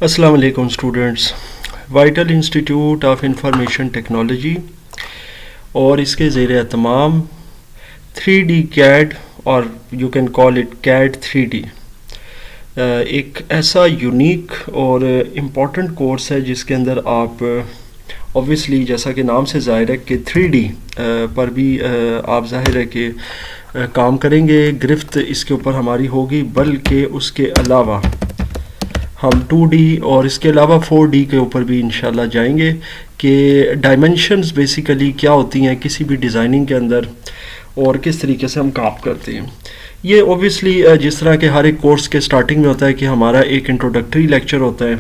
السلام علیکم students. Vital institute of information technology اور اس کے زیر اہتمام 3D CAD اور you can call it CAD 3D ایک ایسا یونیک اور امپورٹنٹ کورس ہے جس کے اندر آپ اوبویسلی جیسا کہ نام سے ظاہر ہے کہ 3D پر بھی آپ ظاہر ہے کہ کام کریں گے. گرفت اس کے اوپر ہماری ہوگی، بلکہ اس کے علاوہ ہم 2D اور اس کے علاوہ 4D کے اوپر بھی انشاءاللہ جائیں گے کہ ڈائمنشنز بیسیکلی کیا ہوتی ہیں کسی بھی ڈیزائننگ کے اندر اور کس طریقے سے ہم کام کرتے ہیں. یہ اوبویسلی جس طرح کہ ہر ایک کورس کے سٹارٹنگ میں ہوتا ہے کہ ہمارا ایک انٹروڈکٹری لیکچر ہوتا ہے،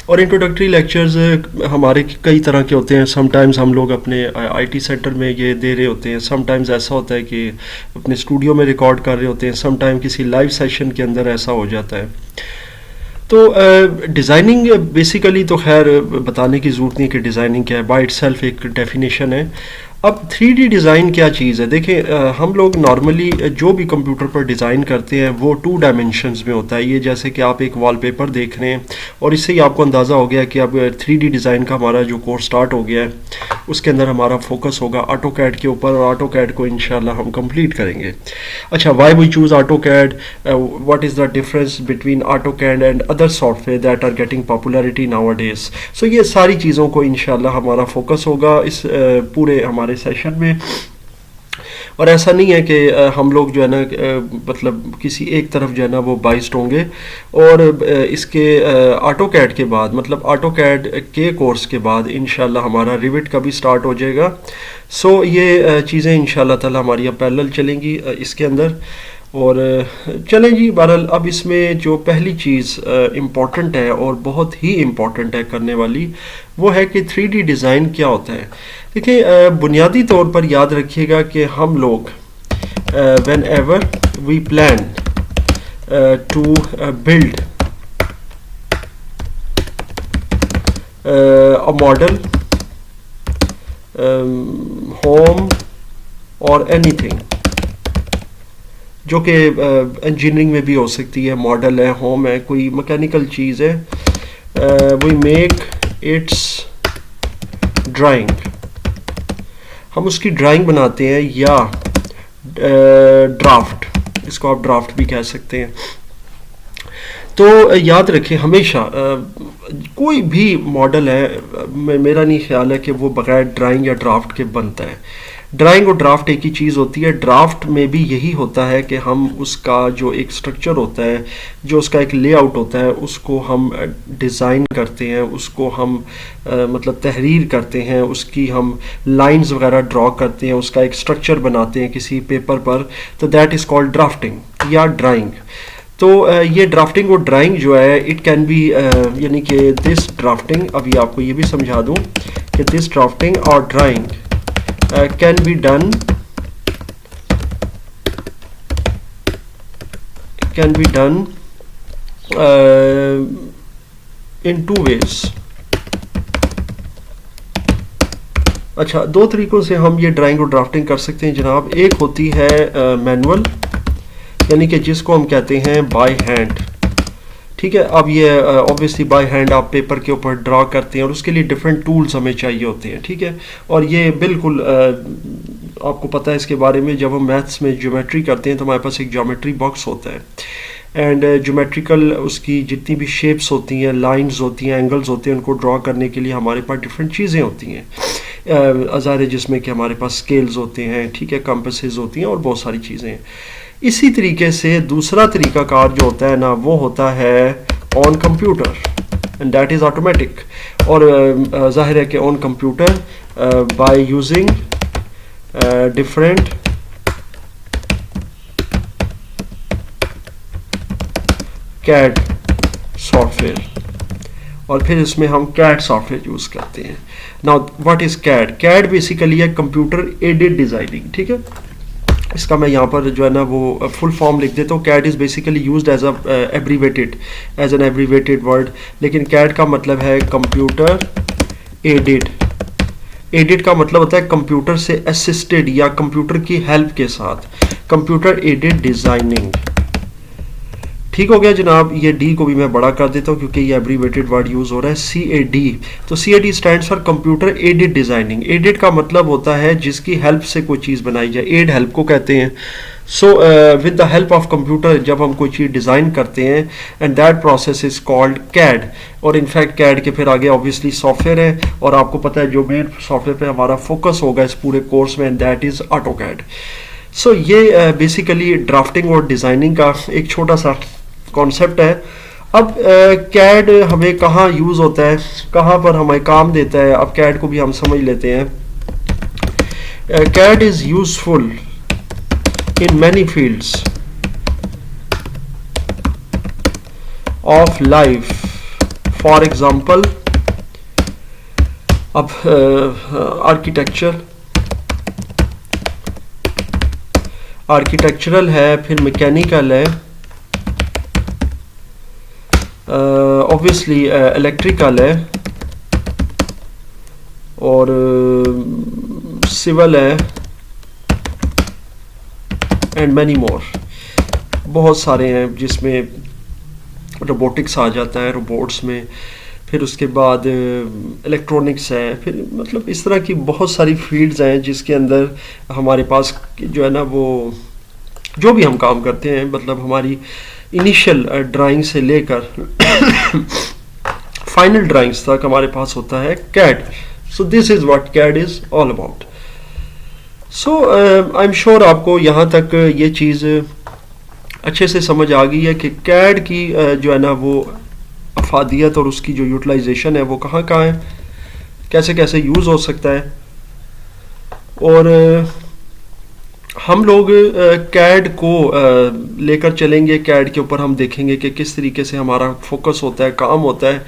اور انٹروڈکٹری لیکچرز ہمارے کئی طرح کے ہوتے ہیں. سم ٹائمز ہم لوگ اپنے آئی ٹی سینٹر میں یہ دے رہے ہوتے ہیں، سم ٹائمز ایسا ہوتا ہے کہ اپنے اسٹوڈیو میں ریکارڈ کر رہے ہوتے ہیں، سم ٹائم کسی لائیو سیشن کے اندر ایسا ہو جاتا ہے. تو ڈیزائننگ بیسیکلی تو خیر بتانے کی ضرورت نہیں کہ ڈیزائننگ کیا ہے، بائی اٹ سیلف ایک ڈیفینیشن ہے. اب 3D ڈیزائن کیا چیز ہے؟ دیکھیں ہم لوگ نارملی جو بھی کمپیوٹر پر ڈیزائن کرتے ہیں وہ 2 ڈائمنشنز میں ہوتا ہے. یہ جیسے کہ آپ ایک وال پیپر دیکھ رہے ہیں اور اس سے ہی آپ کو اندازہ ہو گیا کہ اب 3D ڈیزائن کا ہمارا جو کورس سٹارٹ ہو گیا ہے اس کے اندر ہمارا فوکس ہوگا آٹو کیڈ کے اوپر، اور آٹو کیڈ کو انشاءاللہ ہم کمپلیٹ کریں گے. اچھا، why we choose AutoCAD, what is the difference between AutoCAD and other software that are getting popularity nowadays. So یہ ساری چیزوں کو انشاءاللہ ہمارا فوکس ہوگا اس پورے ہمارے سیشن میں. اور ایسا نہیں ہے کہ ہم لوگ جو ہے نا مطلب کسی ایک طرف جو ہے نا وہ بائسڈ ہوں گے. اور اس کے آٹو کیڈ کے بعد مطلب آٹو کیڈ کے کورس کے بعد انشاءاللہ ہمارا ریوٹ کا بھی سٹارٹ ہو جائے گا. سو یہ چیزیں انشاءاللہ تعالی ہماری اب پیرلل چلیں گی اس کے اندر. اور چلیں جی، بہرحال اب اس میں جو پہلی چیز امپورٹنٹ ہے اور بہت ہی امپورٹنٹ ہے کرنے والی، وہ ہے کہ 3D ڈیزائن کیا ہوتا ہے. دیکھیں بنیادی طور پر یاد رکھیے گا کہ ہم لوگ whenever we plan to build a model, home or anything، جو کہ انجینئرنگ میں بھی ہو سکتی ہے، ماڈل ہے، ہوم ہے، کوئی مکینیکل چیز ہے، وی میک اٹس ڈرائنگ، ہم اس کی ڈرائنگ بناتے ہیں، یا ڈرافٹ، اس کو آپ ڈرافٹ بھی کہہ سکتے ہیں. تو یاد رکھیں ہمیشہ کوئی بھی ماڈل ہے، میرا نہیں خیال ہے کہ وہ بغیر ڈرائنگ یا ڈرافٹ کے بنتا ہے. ڈرائنگ اور ڈرافٹ ایک ہی چیز ہوتی ہے. ڈرافٹ میں بھی یہی ہوتا ہے کہ ہم اس کا جو ایک سٹرکچر ہوتا ہے، جو اس کا ایک لے آؤٹ ہوتا ہے، اس کو ہم ڈیزائن کرتے ہیں، اس کو ہم مطلب تحریر کرتے ہیں، اس کی ہم لائنز وغیرہ ڈرا کرتے ہیں، اس کا ایک سٹرکچر بناتے ہیں کسی پیپر پر. تو دیٹ از کالڈ ڈرافٹنگ یا ڈرائنگ. تو یہ ڈرافٹنگ اور ڈرائنگ جو ہے اٹ کین بی یعنی کہ دس ڈرافٹنگ، ابھی آپ کو یہ بھی سمجھا دوں کہ دس ڈرافٹنگ اور drawing can be done in 2 ways. اچھا، 2 طریقوں سے ہم یہ ڈرائنگ اور ڈرافٹنگ کر سکتے ہیں جناب. ایک ہوتی ہے مینول، یعنی کہ جس کو ہم کہتے ہیں بائی ہینڈ. ٹھیک ہے، اب یہ اوبویسلی بائی ہینڈ آپ پیپر کے اوپر ڈرا کرتے ہیں اور اس کے لیے ڈفرینٹ ٹولز ہمیں چاہیے ہوتے ہیں. ٹھیک ہے، اور یہ بالکل آپ کو پتہ ہے اس کے بارے میں، جب ہم میتھس میں جیومیٹری کرتے ہیں تو ہمارے پاس ایک جیومیٹری باکس ہوتا ہے، اینڈ جیومیٹریکل اس کی جتنی بھی شیپس ہوتی ہیں، لائنز ہوتی ہیں، اینگلز ہوتے ہیں، ان کو ڈرا کرنے کے لیے ہمارے پاس ڈفرینٹ چیزیں ہوتی ہیں. ظاہر ہے جس میں کہ ہمارے پاس اسکیلز ہوتے ہیں، ٹھیک ہے، کمپسز ہوتی ہیں اور بہت ساری چیزیں ہیں. اسی طریقے سے دوسرا طریقہ کار جو ہوتا ہے نا، وہ ہوتا ہے on computer, and that is automatic. اور ظاہر ہے کہ on computer by using different CAD soft where, اور پھر اس میں ہم CAD سافٹ ویئر یوز کرتے ہیں. Now what is CAD؟ CAD basically ہے کمپیوٹر ایڈڈ ڈیزائننگ. ٹھیک ہے، اس کا میں یہاں پر جو ہے نا وہ فل فارم لکھ دیتا ہوں. CAD is basically used as an abbreviated word, لیکن CAD کا مطلب ہے کمپیوٹر ایڈڈ. ایڈٹ کا مطلب ہوتا ہے کمپیوٹر سے اسسٹڈ یا کمپیوٹر کی ہیلپ کے ساتھ، کمپیوٹر ایڈڈ ڈیزائننگ. ٹھیک ہو گیا جناب. یہ ڈی کو بھی میں بڑا کر دیتا ہوں کیونکہ یہ ایبریویٹڈ ورڈ یوز ہو رہا ہے, CAD. تو CAD stands for computer aided designing. Added کا مطلب ہوتا ہے جس کی ہیلپ سے کوئی چیز بنائی جائے, ایڈ ہیلپ کو کہتے ہیں. So with the help of computer جب ہم کوئی چیز ڈیزائن کرتے ہیں, and that process is called CAD. اور انفیکٹ CAD کے پھر آگے اوبیسلی سافٹ ویئر ہے, اور آپ کو پتہ ہے جو مین سافٹ ویئر پہ ہمارا فوکس ہوگا اس پورے کورس میں, اینڈ دیٹ از AutoCAD. سو یہ بیسیکلی ڈرافٹنگ اور ڈیزائننگ کا ایک چھوٹا سا کانسیپٹ ہے. اب CAD ہمیں کہاں یوز ہوتا ہے, کہاں پر ہمیں کام دیتا ہے, اب CAD کو بھی ہم سمجھ لیتے ہیں. CAD is useful in many fields of life. For example, اب آرکیٹیکچرل ہے, پھر میکینیکل ہے, obviously الیکٹریکل ہے, اور سول ہے, اینڈ مینی مور. بہت سارے ہیں جس میں روبوٹکس آ جاتا ہے, روبوٹس میں, پھر اس کے بعد الیکٹرونکس ہے, پھر مطلب اس طرح کی بہت ساری فیلڈز ہیں جس کے اندر ہمارے پاس جو ہے نا وہ جو بھی ہم کام کرتے ہیں, مطلب ہماری انیشیل ڈرائنگ سے لے کر فائنل ڈرائنگز تک ہمارے پاس ہوتا ہے CAD. So this is what CAD is all about. So I am sure آپ کو یہاں تک یہ چیز اچھے سے سمجھ آ گئی ہے کہ CAD کی جو ہے نا وہ افادیت اور اس کی جو یوٹیلائزیشن ہے وہ کہاں کہاں ہے, کیسے کیسے یوز ہو سکتا ہے. اور ہم لوگ CAD کو لے کر چلیں گے, CAD کے اوپر ہم دیکھیں گے کہ کس طریقے سے ہمارا فوکس ہوتا ہے, کام ہوتا ہے,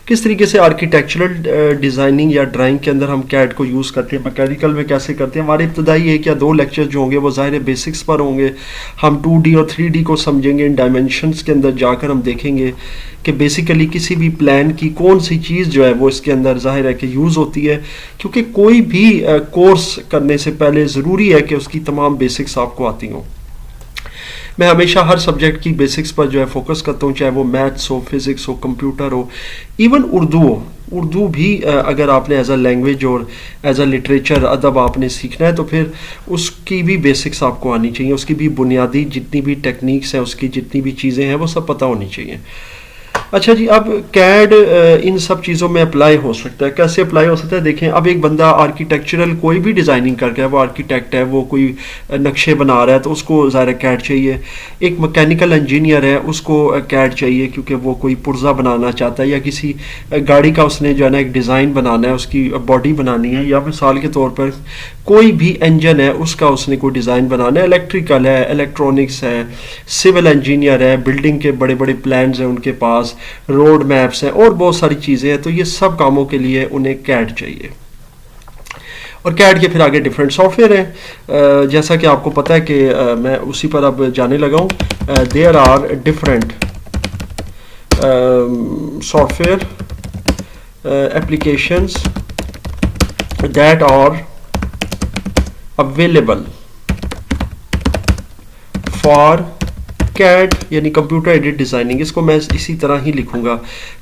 کس طریقے سے آرکیٹیکچرل ڈیزائننگ یا ڈرائنگ کے اندر ہم CAD کو یوز کرتے ہیں, میکینیکل میں کیسے کرتے ہیں. ہمارے ابتدائی 1 یا 2 لیکچر جو ہوں گے وہ ظاہر بیسکس پر ہوں گے. ہم 2D اور 3D کو سمجھیں گے, ان ڈائمینشنس کے اندر جا کر ہم دیکھیں گے کہ بیسیکلی کسی بھی پلان کی کون سی چیز جو ہے وہ اس کے اندر ظاہر ہے کہ یوز ہوتی ہے, کیونکہ کوئی بھی کورس کرنے سے پہلے ضروری ہے کہ اس کی تمام بیسکس آپ کو آتی ہوں. میں ہمیشہ ہر سبجیکٹ کی بیسکس پر جو ہے فوکس کرتا ہوں, چاہے وہ میتھس ہو, فزکس ہو, کمپیوٹر ہو, ایون اردو ہو. اردو بھی اگر آپ نے ایز اے لینگویج اور ایز اے لٹریچر ادب آپ نے سیکھنا ہے تو پھر اس کی بھی بیسکس آپ کو آنی چاہیے, اس کی بھی بنیادی جتنی بھی ٹیکنیکس ہیں, اس کی جتنی بھی چیزیں ہیں وہ سب پتہ ہونی چاہیے. اچھا جی, اب CAD ان سب چیزوں میں اپلائی ہو سکتا ہے. کیسے اپلائی ہو سکتا ہے؟ دیکھیں, اب ایک بندہ آرکیٹیکچرل کوئی بھی ڈیزائننگ کر کے ہے, وہ آرکیٹیکٹ ہے, وہ کوئی نقشے بنا رہا ہے تو اس کو ظاہر CAD چاہیے. ایک میکینیکل انجینئر ہے, اس کو CAD چاہیے کیونکہ وہ کوئی پرزہ بنانا چاہتا ہے, یا کسی گاڑی کا اس نے جو ہے نا ایک ڈیزائن بنانا ہے, اس کی باڈی بنانی ہے, یا مثال کے طور پر کوئی بھی انجن ہے اس کا اس نے کوئی ڈیزائن بنانا ہے. الیکٹریکل ہے, الیکٹرانکس ہے, سول انجینئر ہے, بلڈنگ کے بڑے بڑے پلانز ہیں ان کے پاس, روڈ میپس ہیں, اور بہت ساری چیزیں ہیں. تو یہ سب کاموں کے لیے انہیں CAD چاہیے. اور CAD کے پھر آگے ڈفرینٹ سافٹ ویئر ہیں, جیسا کہ آپ کو پتہ ہے کہ میں اسی پر اب جانے لگا ہوں. There are different software applications that are available for CAD یعنی کمپیوٹر ایڈڈ ڈیزائننگ. اس کو میں اسی طرح ہی لکھوں گا,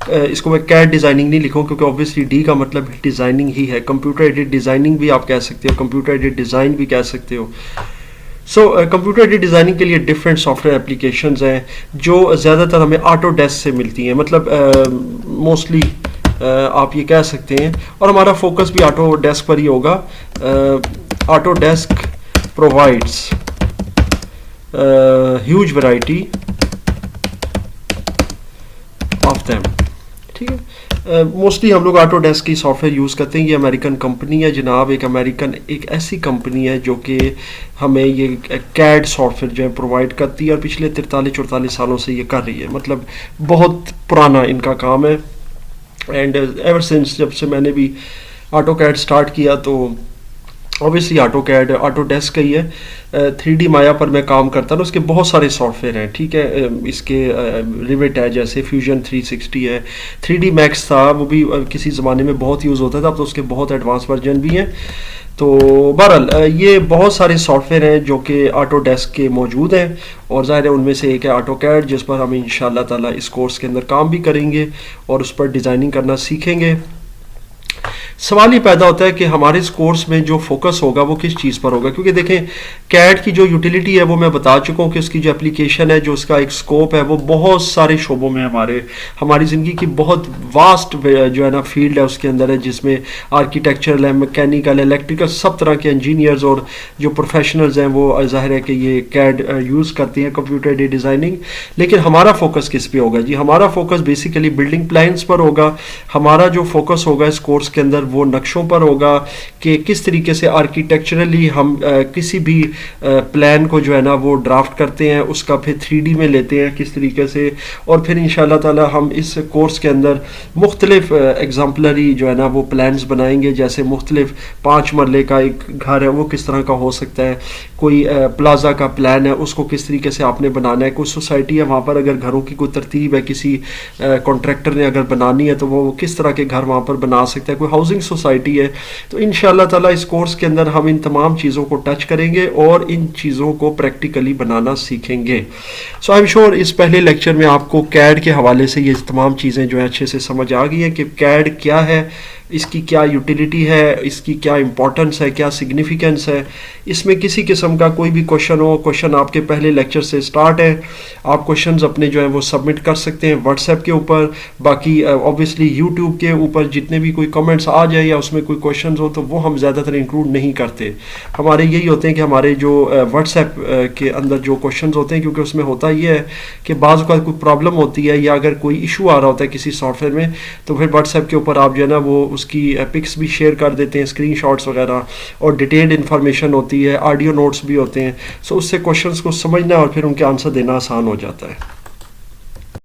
اس کو میں CAD ڈیزائننگ نہیں لکھوں کیونکہ اوبیسلی ڈی کا مطلب ڈیزائننگ ہی ہے. کمپیوٹر ایڈڈ ڈیزائننگ بھی آپ کہہ سکتے ہو, کمپیوٹر ایڈڈ ڈیزائن بھی کہہ سکتے ہو. سو کمپیوٹر ایڈڈ ڈیزائننگ کے لیے ڈفرینٹ سافٹ ویئر اپلیکیشنز ہیں جو زیادہ تر ہمیں آٹو ڈیسک سے ملتی ہیں, مطلب موسٹلی آپ یہ کہہ سکتے ہیں, اور ہمارا فوکس بھی آٹو ڈیسک پر ہی ہوگا. Autodesk provides huge variety of them. ٹھیک ہے, موسٹلی ہم لوگ آٹو ڈیسک کی سافٹ ویئر یوز کرتے ہیں. یہ امریکن کمپنی ہے جناب, ایک ایسی کمپنی ہے جو کہ ہمیں یہ CAD سافٹ ویئر جو ہے پرووائڈ کرتی ہے, اور پچھلے 43-44 سالوں سے یہ کر رہی ہے. مطلب بہت پرانا ان کا کام ہے, اینڈ ایور سنس جب سے میں نے بھی AutoCAD اسٹارٹ کیا تو اوبیسلی AutoCAD آٹو ڈیسک کا ہی ہے. 3D مایا پر میں کام کرتا ہوں, اس کے بہت سارے سافٹ ویئر ہیں. ٹھیک ہے, اس کے ریوٹ ہے, جیسے فیوژن 360 ہے, 3D Max تھا, وہ بھی کسی زمانے میں بہت یوز ہوتا تھا, اب تو اس کے بہت ایڈوانس ورژن بھی ہیں. تو بہرحال یہ بہت سارے سافٹ ویئر ہیں جو کہ آٹو ڈیسک کے موجود ہیں، اور ظاہر ہے ان میں سے ایک ہے آٹو کیڈ، جس پر ہم انشاءاللہ تعالیٰ اس کورس کے اندر کام بھی کریں گے اور اس پر ڈیزائننگ کرنا سیکھیں گے۔ سوال یہ پیدا ہوتا ہے کہ ہمارے اس کورس میں جو فوکس ہوگا وہ کس چیز پر ہوگا، کیونکہ دیکھیں کیڈ کی جو یوٹیلیٹی ہے وہ میں بتا چکا ہوں کہ اس کی جو اپلیکیشن ہے، جو اس کا ایک سکوپ ہے، وہ بہت سارے شعبوں میں ہماری زندگی کی بہت واسٹ جو ہے نا فیلڈ ہے اس کے اندر ہے، جس میں آرکیٹیکچرل ہے، میکینیکل، الیکٹریکل، سب طرح کے انجینئرز اور جو پروفیشنلز ہیں وہ ظاہر ہے کہ یہ کیڈ یوز کرتے ہیں کمپیوٹر ایڈیڈ ڈیزائننگ۔ لیکن ہمارا فوکس کس پہ ہوگا جی؟ ہمارا فوکس بیسیکلی بلڈنگ پلانس پر ہوگا۔ ہمارا جو فوکس ہوگا اس کورس کے اندر وہ نقشوں پر ہوگا کہ کس طریقے سے آرکیٹیکچرلی ہم کسی بھی پلان کو جو ہے نا وہ ڈرافٹ کرتے ہیں، اس کا پھر 3D میں لیتے ہیں کس طریقے سے، اور پھر انشاءاللہ تعالی ہم اس کورس کے اندر مختلف ایگزامپلری جو ہے نا وہ پلانز بنائیں گے، جیسے مختلف 5 مرلے کا ایک گھر ہے وہ کس طرح کا ہو سکتا ہے، کوئی پلازا کا پلان ہے اس کو کس طریقے سے آپ نے بنانا ہے، کوئی سوسائٹی ہے وہاں پر اگر گھروں کی کوئی ترتیب ہے کسی کانٹریکٹر نے اگر بنانی ہے تو وہ کس طرح کے گھر وہاں پر بنا سکتا ہے، کوئی ہاؤسنگ سوسائٹی ہے۔ تو انشاءاللہ تعالیٰ اس کورس کے اندر ہم ان تمام چیزوں کو ٹچ کریں گے اور ان چیزوں کو پریکٹیکلی بنانا سیکھیں گے۔ سو آئی ایم شیور اس پہلے لیکچر میں آپ کو کیڈ کے حوالے سے یہ تمام چیزیں جو ہیں اچھے سے سمجھ آ گئی ہیں کہ کیڈ کیا ہے، اس کی کیا یوٹیلیٹی ہے، اس کی کیا امپورٹنس ہے، کیا سگنیفیکنس ہے۔ اس میں کسی قسم کا کوئی بھی کوشچن ہو، کوشچن آپ کے پہلے لیکچر سے سٹارٹ ہے، آپ کوشچنز اپنے جو ہیں وہ سبمٹ کر سکتے ہیں واٹس ایپ کے اوپر، باقی اوبویسلی یوٹیوب کے اوپر جتنے بھی کوئی کمنٹس آ جائے یا اس میں کوئی کوشچنز ہو تو وہ ہم زیادہ تر انکلوڈ نہیں کرتے۔ ہمارے یہی ہوتے ہیں کہ ہمارے جو واٹس ایپ کے اندر جو کوشچنز ہوتے ہیں، کیونکہ اس میں ہوتا یہ ہے کہ بعض اوقات کوئی پرابلم ہوتی ہے یا اگر کوئی ایشو آ رہا ہوتا ہے کسی سافٹ ویئر میں، تو پھر واٹس ایپ کے اوپر آپ جو ہے نا وہ اس کی پکس بھی شیئر کر دیتے ہیں، اسکرین شاٹس وغیرہ، اور ڈیٹیلڈ انفارمیشن ہوتی ہے، آڈیو نوٹس بھی ہوتے ہیں۔ سو اس سے کوشچنس کو سمجھنا اور پھر ان کے آنسر دینا آسان ہو جاتا ہے۔